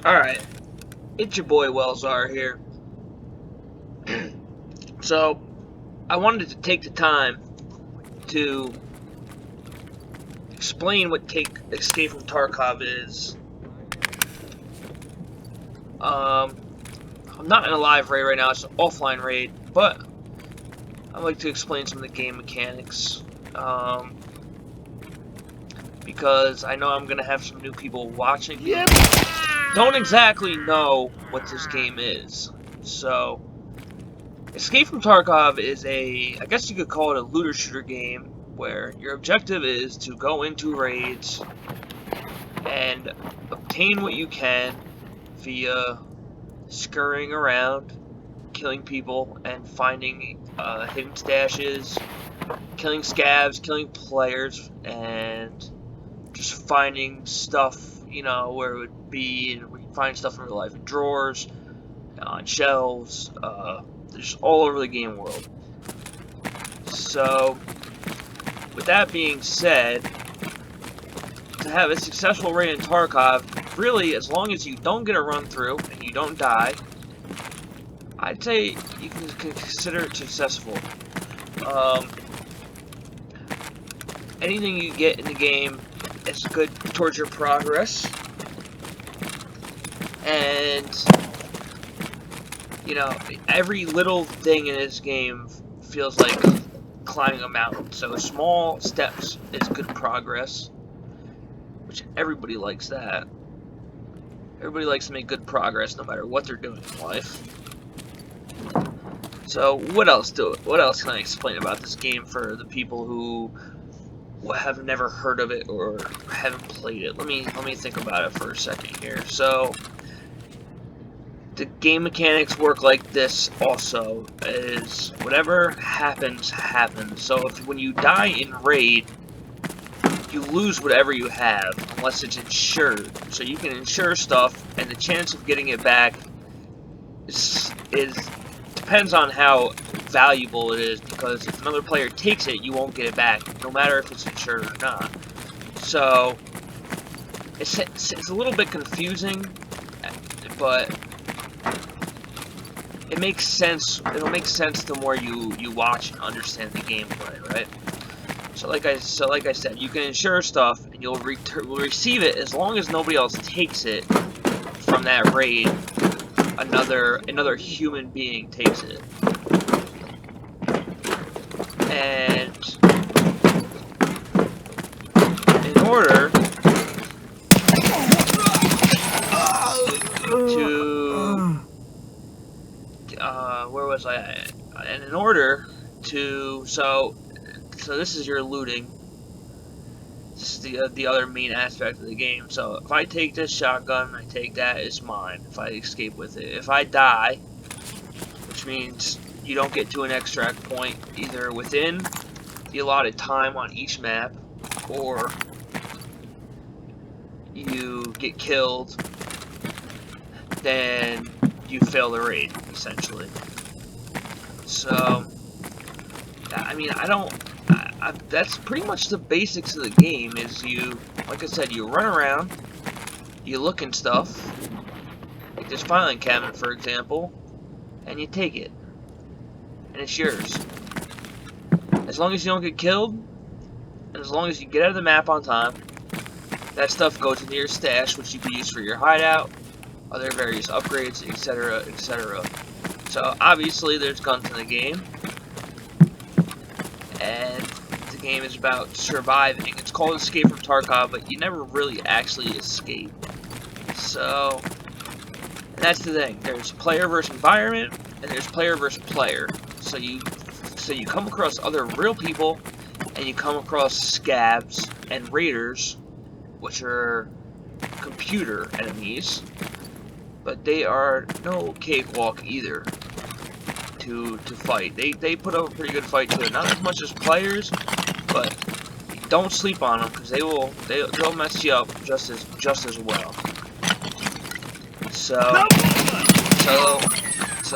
Alright, it's your boy WellsR here. So, I wanted to take the time to explain what Escape from Tarkov is. I'm not in a live raid right now, it's an offline raid, but I'd like to explain some of the game mechanics. Because I know I'm going to have some new people watching me. Don't exactly know what this game is. So, Escape from Tarkov is I guess you could call it a looter shooter game, where your objective is to go into raids and obtain what you can via scurrying around, killing people, and finding hidden stashes, killing scavs, killing players, and just finding stuff, you know, where it would be, and we find stuff in real life in drawers, on shelves, just all over the game world. So, with that being said, to have a successful raid in Tarkov, really, as long as you don't get a run through and you don't die, I'd say you can consider it successful. Anything you get in the game is good towards your progress, and you know, every little thing in this game feels like climbing a mountain. So small steps is good progress, which everybody likes that. Everybody likes to make good progress no matter what they're doing in life. So what else can I explain about this game for the people who have never heard of it or haven't played it? Let me think about it for a second here. So the game mechanics work like this also, is whatever happens, happens. So when you die in raid, you lose whatever you have, unless it's insured. So you can insure stuff, and the chance of getting it back depends on how valuable it is, because if another player takes it, you won't get it back, no matter if it's insured or not. So it's a little bit confusing, but it makes sense. It'll make sense the more you watch and understand the gameplay, right? So like I said, you can insure stuff, and you'll receive it as long as nobody else takes it from that raid. Another human being takes it, and in order to where was I at? And in order to so this is your looting. This is the other main aspect of the game. So if I take this shotgun, I take that, it's mine. If I escape with it, if I die, which means you don't get to an extract point either within the allotted time on each map, or you get killed, then you fail the raid, essentially. So, I mean, that's pretty much the basics of the game. Is like I said, you run around, you look and stuff, like this filing cabinet, for example, and you take it, and it's yours. As long as you don't get killed, and as long as you get out of the map on time, that stuff goes into your stash, which you can use for your hideout, other various upgrades, etc., etc. So obviously there's guns in the game, and the game is about surviving. It's called Escape from Tarkov, but you never really actually escape. So that's the thing. There's player versus environment, and there's player versus player. So you come across other real people, and you come across scavs and raiders, which are computer enemies, but they are no cakewalk either to fight. They put up a pretty good fight too. Not as much as players, but don't sleep on them, because they'll mess you up just as well. So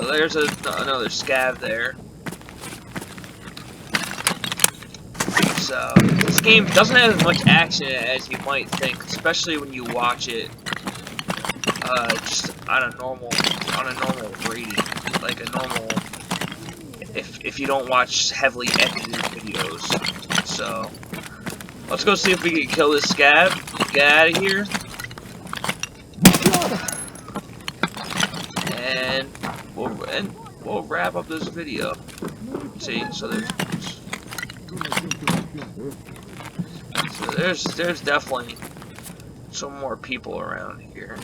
there's another scav there. So this game doesn't have as much action as you might think, especially when you watch it just on a normal rating, like a normal, if you don't watch heavily edited videos. So let's go see if we can kill this scab and get out of here. And we'll wrap up this video. See, so there's definitely some more people around here.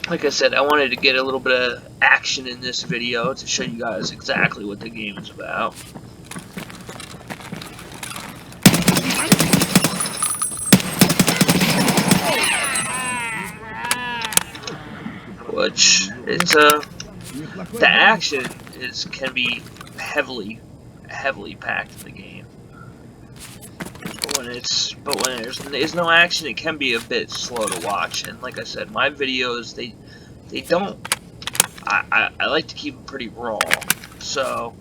Like I said, I wanted to get a little bit of action in this video to show you guys exactly what the game is about. Which it's the action can be heavily packed in the game. But when there's no action, it can be a bit slow to watch. And like I said, my videos they don't. I like to keep them pretty raw, so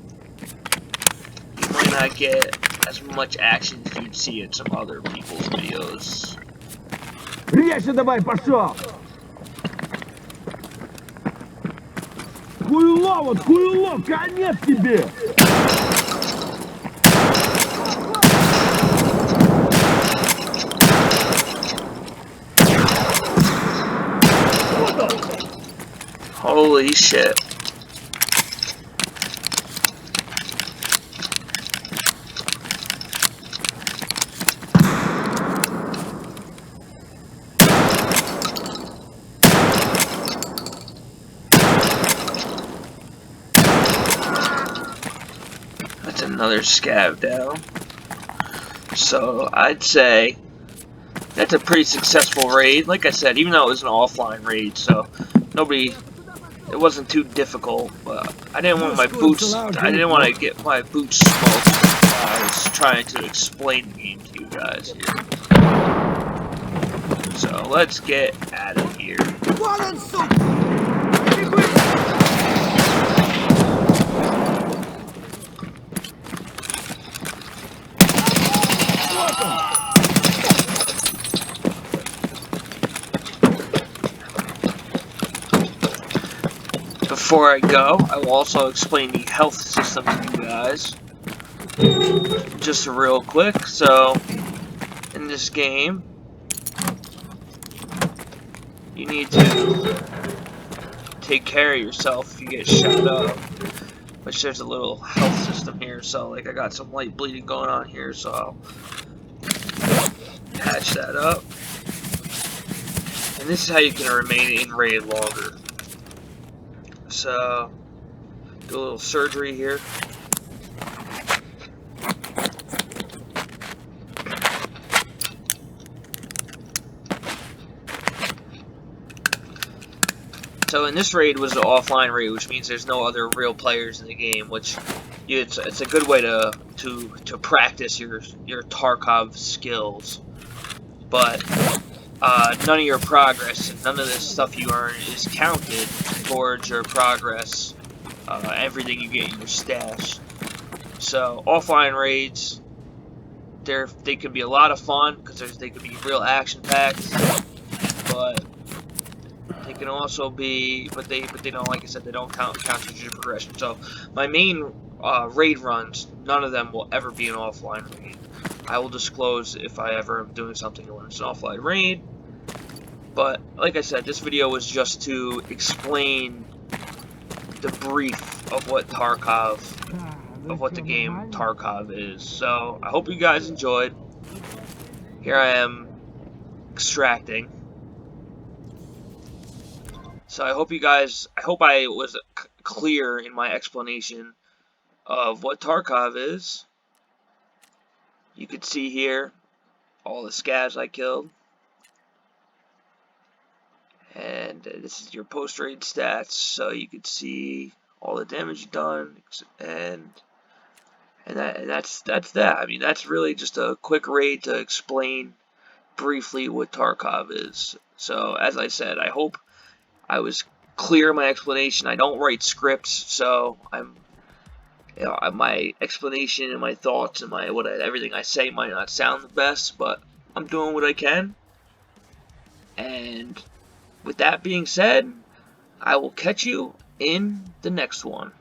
you might not get as much action as you'd see in some other people's videos. Резче давай, пошел! Хуйло, вот хуйло, конец тебе! Holy shit. That's another scab down. So I'd say that's a pretty successful raid. Like I said, even though it was an offline raid, so it wasn't too difficult, but I didn't want my boots. I didn't want to get my boots smoked. I was trying to explain the game to you guys here. So let's get out of here. Before I go, I will also explain the health system to you guys. Just real quick. So, in this game, you need to take care of yourself if you get shot up. Which there's a little health system here. So, like, I got some light bleeding going on here, so I'll patch that up. And this is how you can remain in raid longer. So, do a little surgery here. So in this raid was an offline raid, which means there's no other real players in the game, which it's a good way to practice your Tarkov skills. But none of your progress and none of this stuff you earn is counted towards your progress. Everything you get in your stash. So offline raids, they can be a lot of fun because they can be real action packed, but they can also be, but they don't, like I said, they don't count towards your progression. So my main raid runs, none of them will ever be an offline raid. I will disclose if I ever am doing something when it's an offline raid. But like I said, this video was just to explain the brief of what the game Tarkov is. So I hope you guys enjoyed. Here I am extracting. So I hope I was clear in my explanation of what Tarkov is. You could see here all the scavs I killed. And this is your post-raid stats, so you could see all the damage done, and that's that. I mean, that's really just a quick raid to explain briefly what Tarkov is. So, as I said, I hope I was clear in my explanation. I don't write scripts, so my explanation and my thoughts and everything I say might not sound the best, but I'm doing what I can. And with that being said, I will catch you in the next one.